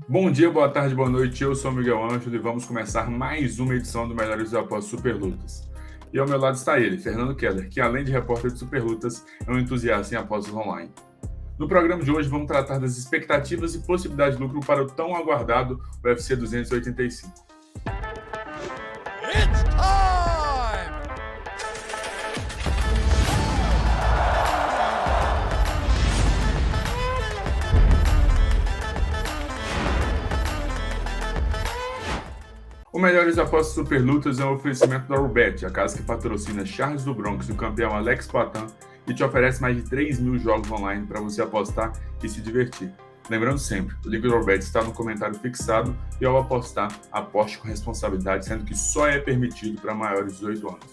Bom dia, boa tarde, boa noite. Eu sou o Miguel Ângelo e vamos começar mais uma edição do Melhores Após Superlutas. E ao meu lado está ele, Fernando Keller, que além de repórter de Superlutas, é um entusiasta em apostas online. No programa de hoje vamos tratar das expectativas e possibilidades de lucro para o tão aguardado UFC 285. It's time! O Melhores Apostas Superlutas é um oferecimento da Rubet, a casa que patrocina Charles do Bronx e o campeão Alex Poitin e te oferece mais de 3 mil jogos online para você apostar e se divertir. Lembrando sempre, o link do Rubet está no comentário fixado e ao apostar, aposte com responsabilidade, sendo que só é permitido para maiores de 18 anos.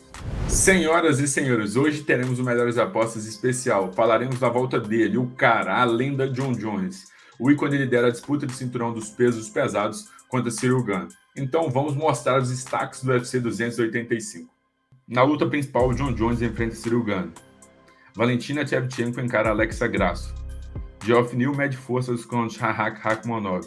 Senhoras e senhores, hoje teremos o Melhores Apostas especial. Falaremos da volta dele, o cara, a lenda Jon Jones. O ícone lidera a disputa de cinturão dos pesos pesados contra Ciryl Gane. Então vamos mostrar os destaques do UFC 285. Na luta principal, Jon Jones enfrenta Ciryl Gane. Valentina Shevchenko encara Alexa Grasso. Geoff Neal mede forças com Shavkat Rakhmonov.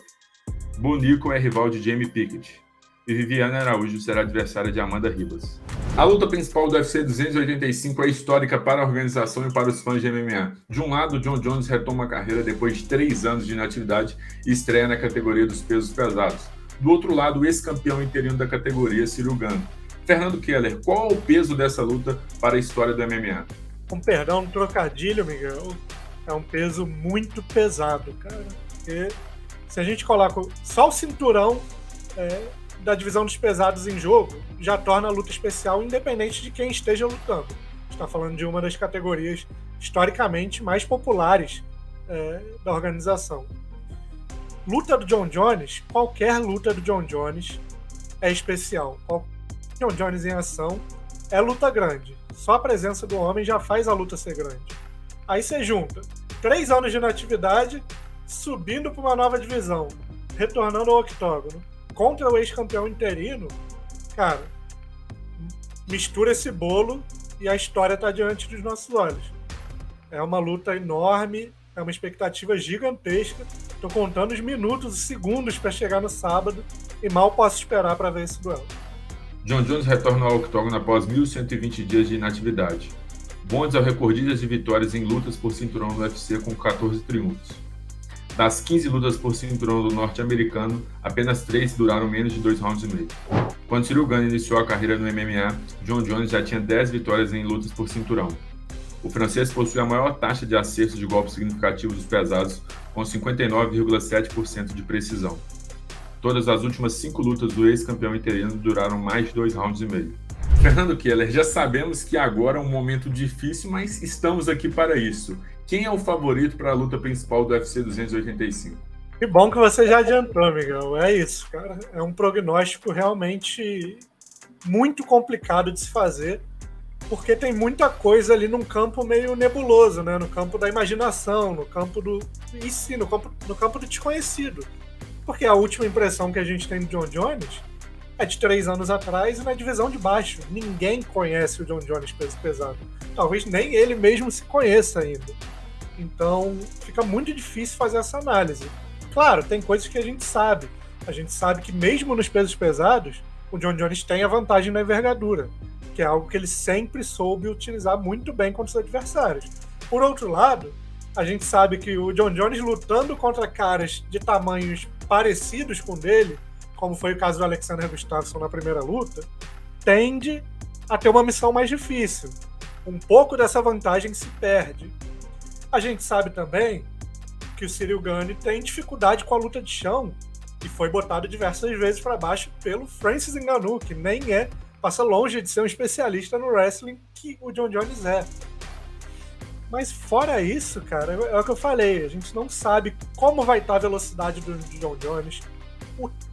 Bonico é rival de Jamie Pickett. E Viviane Araújo será adversária de Amanda Ribas. A luta principal do UFC 285 é histórica para a organização e para os fãs de MMA. De um lado, Jon Jones retoma a carreira depois de 3 anos de inatividade e estreia na categoria dos pesos pesados. Do outro lado, o ex-campeão interino da categoria, Ciryl Gane. Fernando Keller, qual é o peso dessa luta para a história do MMA? Com perdão no trocadilho, Miguel, é um peso muito pesado, cara. Porque se a gente coloca só o cinturão da divisão dos pesados em jogo, já torna a luta especial independente de quem esteja lutando. A gente está falando de uma das categorias historicamente mais populares da organização. Luta do Jon Jones, qualquer luta do Jon Jones é especial. Jon Jones em ação é luta grande. Só a presença do homem já faz a luta ser grande. Aí você junta 3 anos de inatividade, subindo para uma nova divisão, retornando ao octógono, contra o ex-campeão interino, cara, mistura esse bolo e a história está diante dos nossos olhos. É uma luta enorme, é uma expectativa gigantesca. Estou contando os minutos e segundos para chegar no sábado e mal posso esperar para ver esse duelo. Jon Jones retorna ao octógono após 1.120 dias de inatividade. Bonds é o recordista de vitórias em lutas por cinturão no UFC com 14 triunfos. Das 15 lutas por cinturão do norte-americano, apenas 3 duraram menos de 2 rounds e meio. Quando Ciryl Gane iniciou a carreira no MMA, Jon Jones já tinha 10 vitórias em lutas por cinturão. O francês possui a maior taxa de acertos de golpes significativos dos pesados, com 59,7% de precisão. Todas as últimas 5 lutas do ex-campeão interino duraram mais de 2 rounds e meio. Fernando Keller, já sabemos que agora é um momento difícil, mas estamos aqui para isso. Quem é o favorito para a luta principal do UFC 285? Que bom que você já adiantou, Miguel. É isso, cara. É um prognóstico realmente muito complicado de se fazer, porque tem muita coisa ali num campo meio nebuloso, né? No campo da imaginação, no campo do no campo do desconhecido. Porque a última impressão que a gente tem do Jon Jones é de 3 anos atrás e na divisão de baixo. Ninguém conhece o Jon Jones peso pesado. Talvez nem ele mesmo se conheça ainda. Então fica muito difícil fazer essa análise. Claro, tem coisas que a gente sabe. A gente sabe que mesmo nos pesos pesados, o Jon Jones tem a vantagem na envergadura, que é algo que ele sempre soube utilizar muito bem contra os adversários. Por outro lado, a gente sabe que o Jon Jones lutando contra caras de tamanhos parecidos com o dele, como foi o caso do Alexander Gustafsson na primeira luta, tende a ter uma missão mais difícil. Um pouco dessa vantagem se perde. A gente sabe também que o Ciryl Gane tem dificuldade com a luta de chão e foi botado diversas vezes para baixo pelo Francis Ngannou, que nem passa longe de ser um especialista no wrestling que o Jon Jones é. Mas fora isso, cara, é o que eu falei, a gente não sabe como vai estar a velocidade do Jon Jones.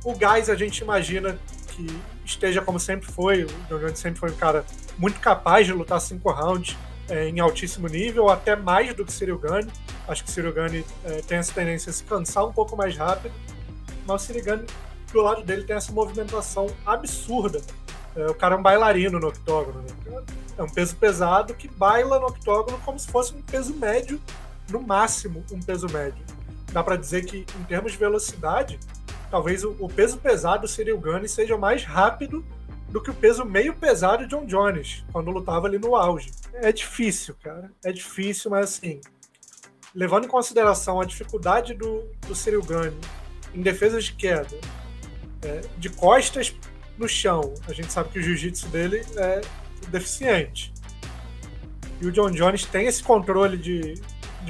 O gás a gente imagina que esteja como sempre foi, o Jon Jones sempre foi um cara muito capaz de lutar 5 rounds em altíssimo nível, até mais do que Ciryl Gane. Acho que o Ciryl Gane tem essa tendência a se cansar um pouco mais rápido, mas o Ciryl Gane, do lado dele, tem essa movimentação absurda. O cara é um bailarino no octógono, né? É um peso pesado que baila no octógono como se fosse um peso médio, no máximo um peso médio. Dá pra dizer que, em termos de velocidade, talvez o peso pesado Ciryl Gane seja mais rápido do que o peso meio pesado John Jones, quando lutava ali no auge. É difícil, cara. É difícil, mas assim, levando em consideração a dificuldade do Ciryl Gane em defesa de queda, de costas no chão, a gente sabe que o jiu-jitsu dele é deficiente. E o John Jones tem esse controle de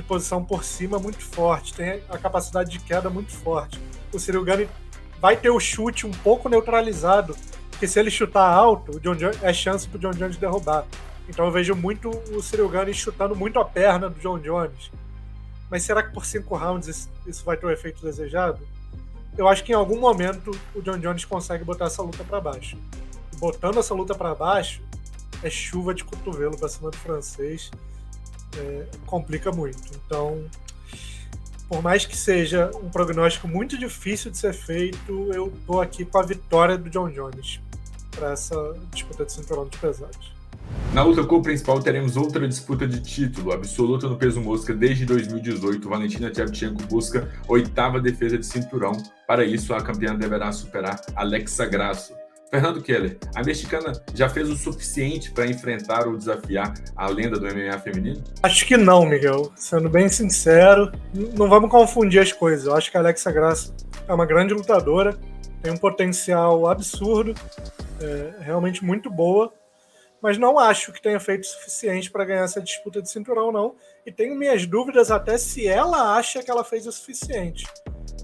posição por cima muito forte, tem a capacidade de queda muito forte. O Ciryl Gane vai ter o chute um pouco neutralizado, porque se ele chutar alto, o John Jones, é chance pro John Jones derrubar. Então eu vejo muito o Ciryl Gane chutando muito a perna do John Jones. Mas será que por 5 rounds isso vai ter o efeito desejado? Eu acho que em algum momento o John Jones consegue botar essa luta para baixo. E botando essa luta para baixo, é chuva de cotovelo para cima do francês. Complica muito. Então, por mais que seja um prognóstico muito difícil de ser feito, eu tô aqui com a vitória do John Jones para essa disputa de cinturão de pesados. Na luta co-principal teremos outra disputa de título absoluta no peso mosca desde 2018. Valentina Shevchenko busca a 8ª defesa de cinturão. Para isso, a campeã deverá superar Alexa Grasso. Fernando Keller, a mexicana já fez o suficiente para enfrentar ou desafiar a lenda do MMA feminino? Acho que não, Miguel. Sendo bem sincero, não vamos confundir as coisas. Eu acho que a Alexa Grasso é uma grande lutadora, tem um potencial absurdo, realmente muito boa, mas não acho que tenha feito o suficiente para ganhar essa disputa de cinturão, não. E tenho minhas dúvidas até se ela acha que ela fez o suficiente.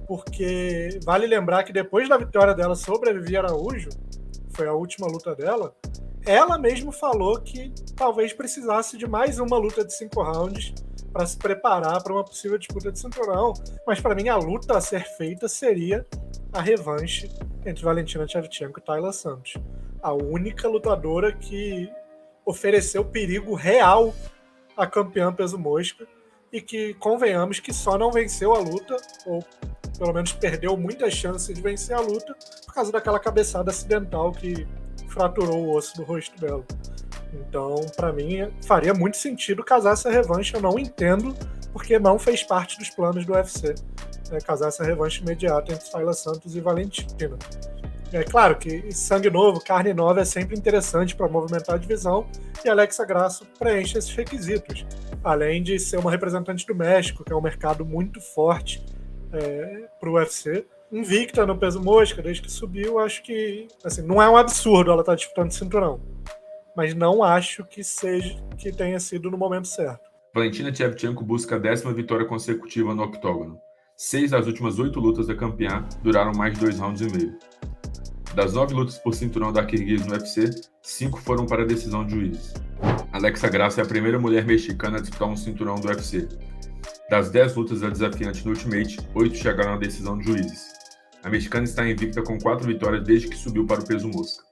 Porque vale lembrar que depois da vitória dela sobre a Vivi Araújo, foi a última luta dela, ela mesma falou que talvez precisasse de mais uma luta de 5 rounds para se preparar para uma possível disputa de cinturão. Mas para mim a luta a ser feita seria a revanche entre Valentina Shevchenko e Taila Santos. A única lutadora que ofereceu perigo real à campeã peso mosca e que, convenhamos, que só não venceu a luta, ou pelo menos perdeu muitas chances de vencer a luta, por causa daquela cabeçada acidental que fraturou o osso do rosto dela. Então, para mim, faria muito sentido casar essa revanche. Eu não entendo porque não fez parte dos planos do UFC, casar essa revanche imediata entre Taila Santos e Valentina. É claro que sangue novo, carne nova é sempre interessante para movimentar a divisão, e Alexa Grasso preenche esses requisitos. Além de ser uma representante do México, que é um mercado muito forte para o UFC, invicta no peso mosca desde que subiu, acho que assim, não é um absurdo ela estar disputando cinturão, mas não acho que tenha sido no momento certo. Valentina Shevchenko busca a 10ª vitória consecutiva no octógono. 6 das últimas 8 lutas da campeã duraram mais de 2 rounds e meio. Das 9 lutas por cinturão da Kyrgyz no UFC, 5 foram para decisão de juízes. Alexa Grasso é a primeira mulher mexicana a disputar um cinturão do UFC. Das 10 lutas da desafiante no Ultimate, 8 chegaram à decisão de juízes. A mexicana está invicta com 4 vitórias desde que subiu para o peso mosca.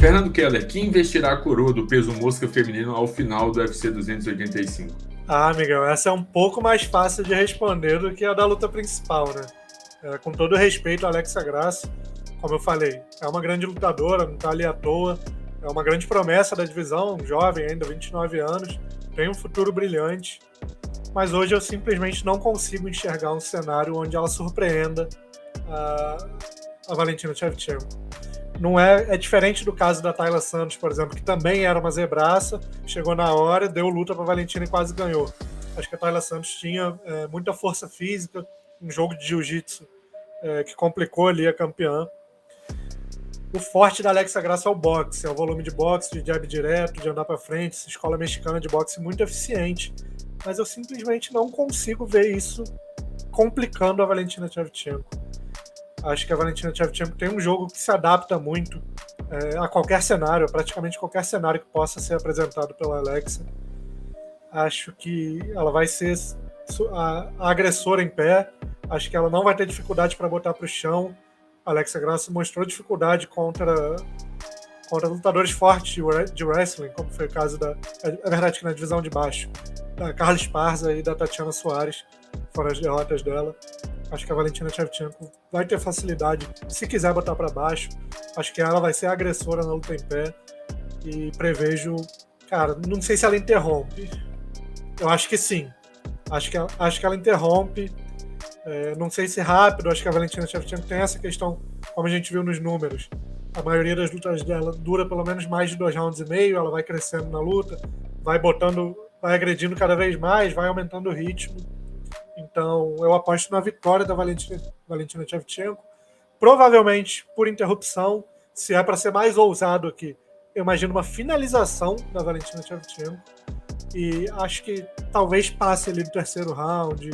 Fernando Keller, quem investirá a coroa do peso mosca feminino ao final do UFC 285? Ah, Miguel, essa é um pouco mais fácil de responder do que a da luta principal, né? Com todo respeito a Alexa Grasso, como eu falei, é uma grande lutadora, não está ali à toa, é uma grande promessa da divisão, jovem ainda, 29 anos, tem um futuro brilhante, mas hoje eu simplesmente não consigo enxergar um cenário onde ela surpreenda a Valentina Shevchenko. Não é diferente do caso da Taila Santos, por exemplo, que também era uma zebraça, chegou na hora, deu luta para a Valentina e quase ganhou. Acho que a Taila Santos tinha muita força física, um jogo de jiu-jitsu que complicou ali a campeã. O forte da Alexa Grasso é o boxe, é o volume de boxe, de jab direto, de andar para frente, essa escola mexicana de boxe muito eficiente, mas eu simplesmente não consigo ver isso complicando a Valentina Shevchenko. Acho que a Valentina Shevchenko tem um jogo que se adapta muito a qualquer cenário, a praticamente qualquer cenário que possa ser apresentado pela Alexa. Acho que ela vai ser a agressora em pé, acho que ela não vai ter dificuldade para botar para o chão. A Alexa Grasso mostrou dificuldade contra lutadores fortes de wrestling, como foi o caso é verdade que na divisão de baixo, da Carla Esparza e da Tatiana Soares, foram as derrotas dela. Acho que a Valentina Shevchenko vai ter facilidade, se quiser botar para baixo. Acho que ela vai ser a agressora na luta em pé. E prevejo... Cara, não sei se ela interrompe. Eu acho que sim. Acho que ela interrompe. Não sei se rápido, acho que a Valentina Shevchenko tem essa questão, como a gente viu nos números. A maioria das lutas dela dura pelo menos mais de 2 rounds e meio, ela vai crescendo na luta, vai agredindo cada vez mais, vai aumentando o ritmo. Então, eu aposto na vitória da Valentina Shevchenko, provavelmente por interrupção. Se é para ser mais ousado aqui, eu imagino uma finalização da Valentina Shevchenko, e acho que talvez passe ali do terceiro round,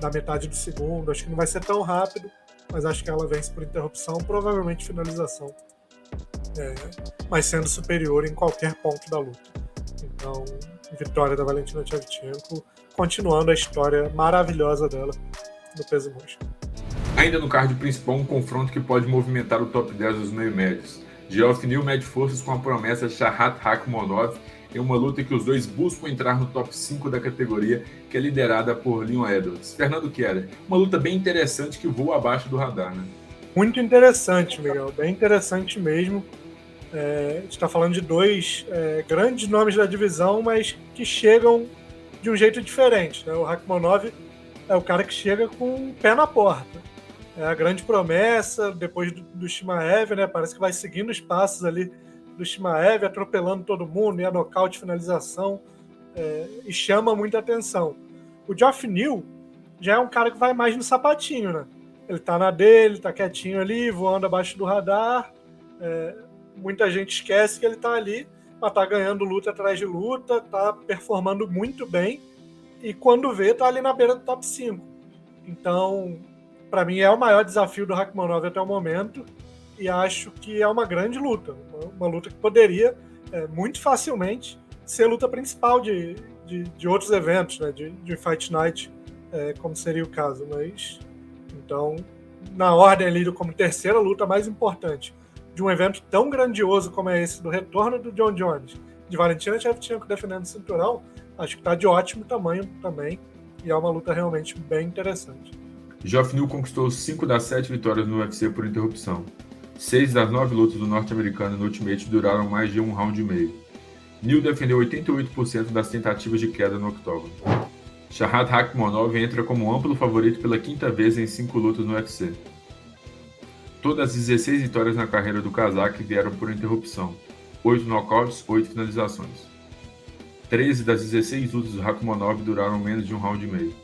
da metade do segundo. Acho que não vai ser tão rápido, mas acho que ela vence por interrupção, provavelmente finalização, mas sendo superior em qualquer ponto da luta. Então, vitória da Valentina Shevchenko, continuando a história maravilhosa dela no peso mosca. Ainda no card principal, um confronto que pode movimentar o top 10 dos meio-médios. Geoff Neal mede forças com a promessa Shahat Rakhmonov em uma luta que os dois buscam entrar no top 5 da categoria, que é liderada por Leon Edwards. Fernando Keller, uma luta bem interessante que voa abaixo do radar, né? Muito interessante, Miguel, bem interessante mesmo. A gente está falando de dois grandes nomes da divisão, mas que chegam de um jeito diferente, né? O Rakhmonov é o cara que chega com o pé na porta. É a grande promessa, depois do Chimaev, né? Parece que vai seguindo os passos ali do Chimaev, atropelando todo mundo, e a nocaute, finalização, e chama muita atenção. O Geoff Neal já é um cara que vai mais no sapatinho, né? Ele tá na dele, tá quietinho ali, voando abaixo do radar. Muita gente esquece que ele tá ali, mas tá ganhando luta atrás de luta, tá performando muito bem, e quando vê, tá ali na beira do top 5. Então, para mim, é o maior desafio do Rakhmonov até o momento, e acho que é uma grande luta. Uma luta que poderia, muito facilmente, ser a luta principal de outros eventos, né? de Fight Night, como seria o caso. Mas, então, na ordem ali como terceira luta mais importante de um evento tão grandioso como é esse, do retorno do John Jones, de Valentina Shevchenko defendendo o cinturão, acho que está de ótimo tamanho também, e é uma luta realmente bem interessante. Geoff Neal conquistou 5 das 7 vitórias no UFC por interrupção. 6 das 9 lutas do norte-americano no Ultimate duraram mais de 1 round e meio. Neal defendeu 88% das tentativas de queda no octógono. Shahat Rakhmonov entra como amplo favorito pela 5ª vez em 5 lutas no UFC. Todas as 16 vitórias na carreira do cazaque vieram por interrupção. 8 knockouts, 8 finalizações. 13 das 16 lutas do Rakhmonov duraram menos de 1 round e meio.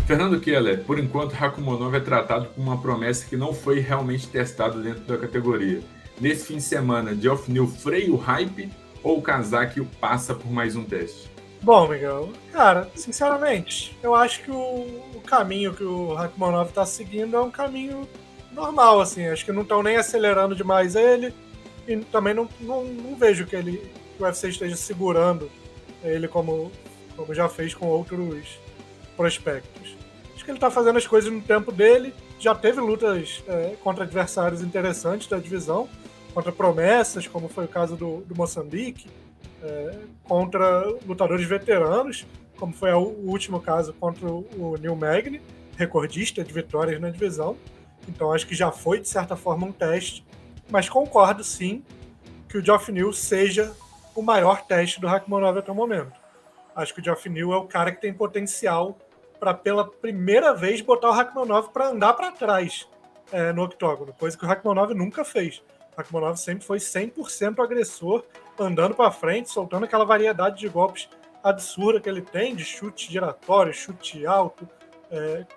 Fernando Keller, por enquanto Rakhmonov é tratado como uma promessa que não foi realmente testada dentro da categoria. Nesse fim de semana, Geoff Neal freia o hype ou o cazaque passa por mais um teste? Bom, Miguel, cara, sinceramente, eu acho que o caminho que o Rakhmonov está seguindo é um caminho normal, assim. Acho que não estão nem acelerando demais ele, e também não vejo que o UFC esteja segurando ele como já fez com outros prospectos. Acho que ele está fazendo as coisas no tempo dele. Já teve lutas contra adversários interessantes da divisão, contra promessas, como foi o caso do Moçambique, contra lutadores veteranos, como foi o último caso contra o Neil Magny, recordista de vitórias na divisão. Então acho que já foi, de certa forma, um teste, mas concordo sim que o Geoff Neal seja o maior teste do Rakhmonov até o momento. Acho que o Geoff Neal é o cara que tem potencial para, pela primeira vez, botar o Rakhmonov para andar para trás no octógono, coisa que o Rakhmonov nunca fez. O Rakhmonov sempre foi 100% agressor, andando para frente, soltando aquela variedade de golpes absurda que ele tem, de chute giratório, chute alto,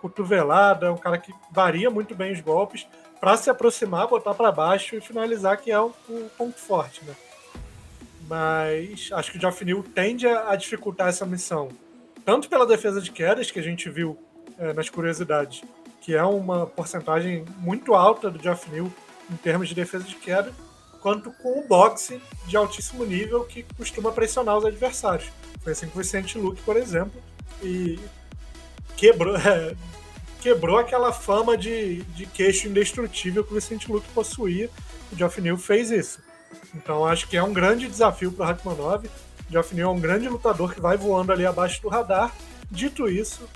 cotovelada. É um cara que varia muito bem os golpes para se aproximar, botar para baixo e finalizar, que é o ponto forte, né? Mas acho que o Geoff Neal tende a dificultar essa missão, tanto pela defesa de quedas, que a gente viu nas curiosidades, que é uma porcentagem muito alta do Geoff Neal em termos de defesa de queda, quanto com o boxe de altíssimo nível, que costuma pressionar os adversários. Foi assim com o Vicente Luque, por exemplo, e quebrou aquela fama de queixo indestrutível que o Vicente Luque possuía. O Geoff Neal fez isso. Então acho que é um grande desafio para o Rakhmonov. O Geoff Neal é um grande lutador que vai voando ali abaixo do radar. Dito isso,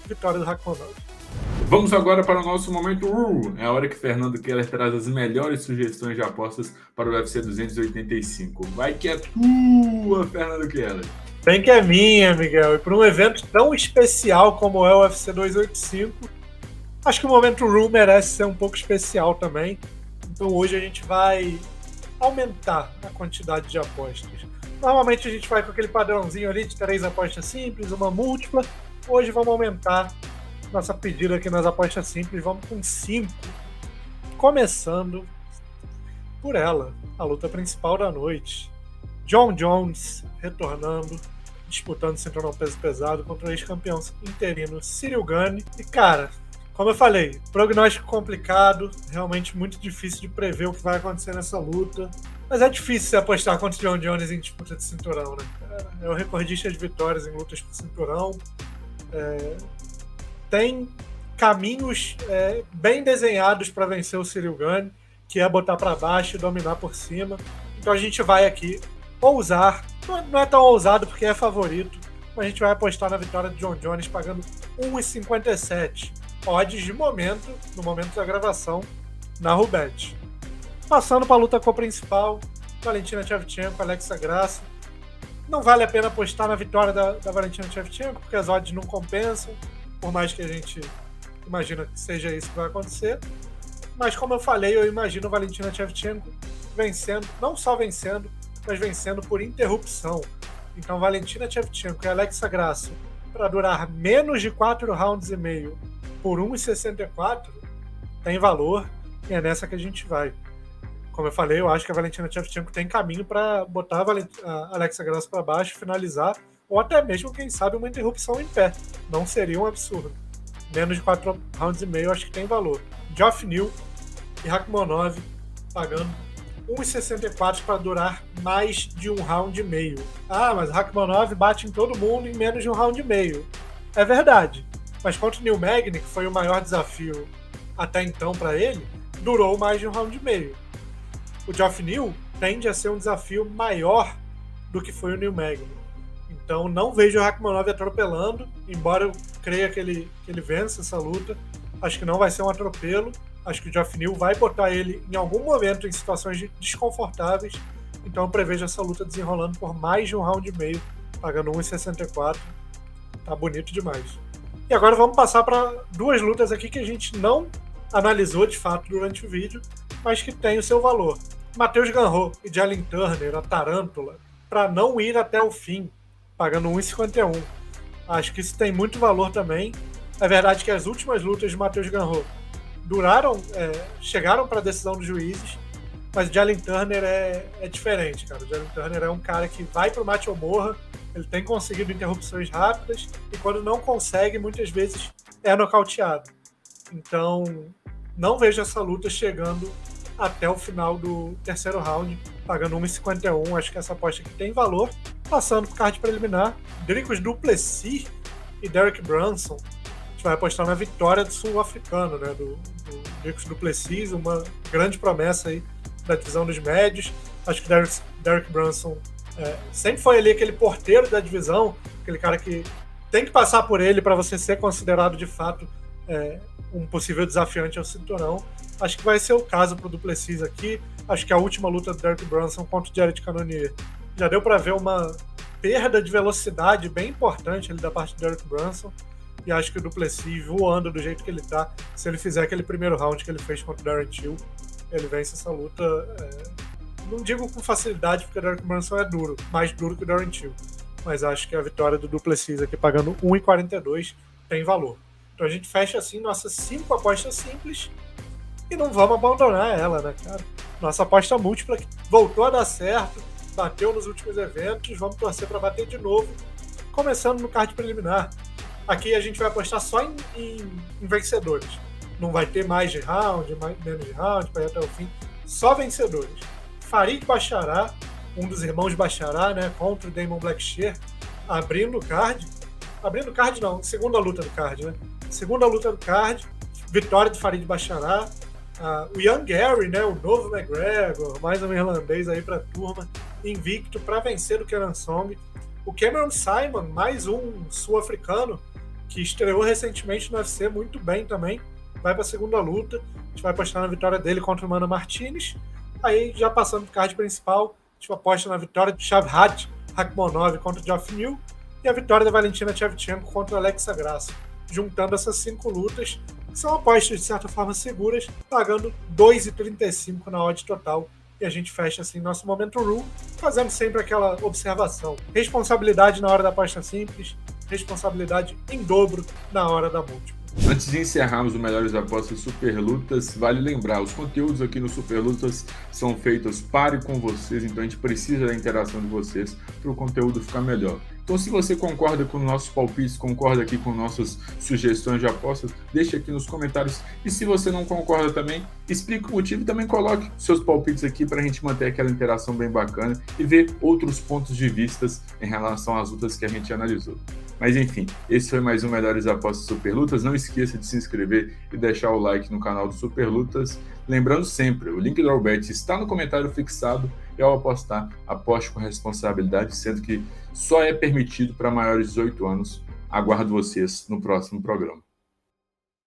vitória do Rakhmonov. Vamos agora para o nosso momento. É a hora que Fernando Keller traz as melhores sugestões de apostas para o UFC 285. Vai que é tua, Fernando Keller. Bem que é minha, Miguel. E para um evento tão especial como é o UFC 285, Acho que o momento Ru merece ser um pouco especial também. Então hoje a gente vai aumentar a quantidade de apostas. Normalmente a gente vai com aquele padrãozinho ali de 3 apostas simples, uma múltipla. Hoje vamos aumentar nossa pedida aqui nas apostas simples. Vamos com 5. Começando por ela, a luta principal da noite. Jon Jones retornando, disputando o cinturão peso pesado contra o ex-campeão interino Ciryl Gane. E cara, como eu falei, prognóstico complicado, realmente muito difícil de prever o que vai acontecer nessa luta. Mas é difícil se apostar contra o Jon Jones em disputa de cinturão, né? É o recordista de vitórias em lutas por cinturão. Tem caminhos bem desenhados para vencer o Ciryl Gane, que é botar para baixo e dominar por cima. Então a gente vai aqui ousar, não é tão ousado porque é favorito, mas a gente vai apostar na vitória de Jon Jones pagando 1,57. Odds de momento, no momento da gravação, na Rubet. Passando para a luta co-principal, Valentina Shevchenko, Alexa Grasso. Não vale a pena apostar na vitória da Valentina Shevchenko, porque as odds não compensam, por mais que a gente imagina que seja isso que vai acontecer. Mas como eu falei, eu imagino a Valentina Shevchenko vencendo, não só vencendo, mas vencendo por interrupção. Então Valentina Shevchenko e Alexa Grasso, para durar menos de 4 rounds e meio por 1,64, tem valor, e é nessa que a gente vai. Como eu falei, eu acho que a Valentina Shevchenko tem caminho para botar a Alexa Grasso para baixo, finalizar, ou até mesmo, quem sabe, uma interrupção em pé. Não seria um absurdo. Menos de 4 rounds e meio, eu acho que tem valor. Geoff Neal e Rakhmonov pagando 1,64 para durar mais de 1 round e meio. Ah, mas Rakhmonov bate em todo mundo em menos de 1 round e meio. É verdade. Mas contra o Neil Magny, que foi o maior desafio até então para ele, durou mais de 1 round e meio. O Geoff Neal tende a ser um desafio maior do que foi o Neil Magny. Então não vejo o Rakhmonov atropelando, embora eu creia que ele vença essa luta. Acho que não vai ser um atropelo. Acho que o Geoff Neal vai botar ele em algum momento em situações desconfortáveis. Então eu prevejo essa luta desenrolando por mais de 1 round e meio, pagando 1,64. Tá bonito demais. E agora vamos passar para 2 lutas aqui que a gente não analisou de fato durante o vídeo, mas que tem o seu valor. Matheus Ganrot e Jalin Turner, a Tarântula, para não ir até o fim, pagando 1,51. Acho que isso tem muito valor também. É verdade que as últimas lutas de Matheus Ganrot chegaram para a decisão dos juízes, mas o Jalin Turner é diferente, cara. O Jalin Turner é um cara que vai pro mate ou morra, ele tem conseguido interrupções rápidas, e quando não consegue, muitas vezes é nocauteado. Então, não vejo essa luta chegando até o final do terceiro round, pagando 1,51. Acho que essa aposta aqui tem valor. Passando pro card preliminar, Dricus du Plessis e Derek Brunson. A gente vai apostar na vitória do sul-africano, né, do Dricus du Plessis, uma grande promessa aí da divisão dos médios. Acho que Derek Brunson sempre foi ali aquele porteiro da divisão, aquele cara que tem que passar por ele para você ser considerado de fato um possível desafiante ao cinturão. Acho que vai ser o caso pro du Plessis aqui. Acho que a última luta do Derek Brunson contra o Jared Cannonier já deu para ver uma perda de velocidade bem importante ali da parte do Derek Brunson, e acho que o du Plessis, voando do jeito que ele tá, se ele fizer aquele primeiro round que ele fez contra o Darren Till, ele vence essa luta, não digo com facilidade, porque o Derek Brunson é duro, mais duro que o Darren Till, mas acho que a vitória do du Plessis aqui pagando 1,42 tem valor. Então a gente fecha assim nossas 5 apostas simples e não vamos abandonar ela, né, cara? Nossa aposta múltipla que voltou a dar certo, bateu nos últimos eventos, vamos torcer para bater de novo, começando no card preliminar. Aqui a gente vai apostar só em vencedores. Não vai ter mais de round, menos de round, para ir até o fim. Só vencedores. Farid Bashará, um dos irmãos Bashará, né, contra o Damon Blackshear, abrindo o card. Abrindo o card não, segunda luta do card, né? Segunda luta do card, vitória do Farid Bashará. O Young Gary, né, o novo McGregor, mais um irlandês aí para a turma, invicto para vencer o Kenan Song. O Cameron Simon, mais um sul-africano, que estreou recentemente no UFC muito bem também, vai para a segunda luta. A gente vai apostar na vitória dele contra o Mano Martinez. Aí, já passando para o card principal, a gente aposta na vitória de Shavkat Rakhmonov contra o Geoff Neal e a vitória da Valentina Shevchenko contra a Alexa Grasso. Juntando essas 5 lutas, São apostas, de certa forma, seguras, pagando 2,35 na odd total. E a gente fecha assim nosso Momento Rule, fazendo sempre aquela observação. Responsabilidade na hora da aposta simples, responsabilidade em dobro na hora da múltipla. Antes de encerrarmos o Melhores Apostas Superlutas, vale lembrar, os conteúdos aqui no Superlutas são feitos para e com vocês, então a gente precisa da interação de vocês para o conteúdo ficar melhor. Então, se você concorda com nossos palpites, concorda aqui com nossas sugestões de apostas, deixe aqui nos comentários. E se você não concorda também, explique o motivo e também coloque seus palpites aqui para a gente manter aquela interação bem bacana e ver outros pontos de vistas em relação às lutas que a gente analisou. Mas enfim, esse foi mais um Melhores Apostas Superlutas. Não esqueça de se inscrever e deixar o like no canal do Superlutas. Lembrando sempre, o link do Albet está no comentário fixado e ao apostar, aposte com responsabilidade, sendo que só é permitido para maiores de 18 anos. Aguardo vocês no próximo programa.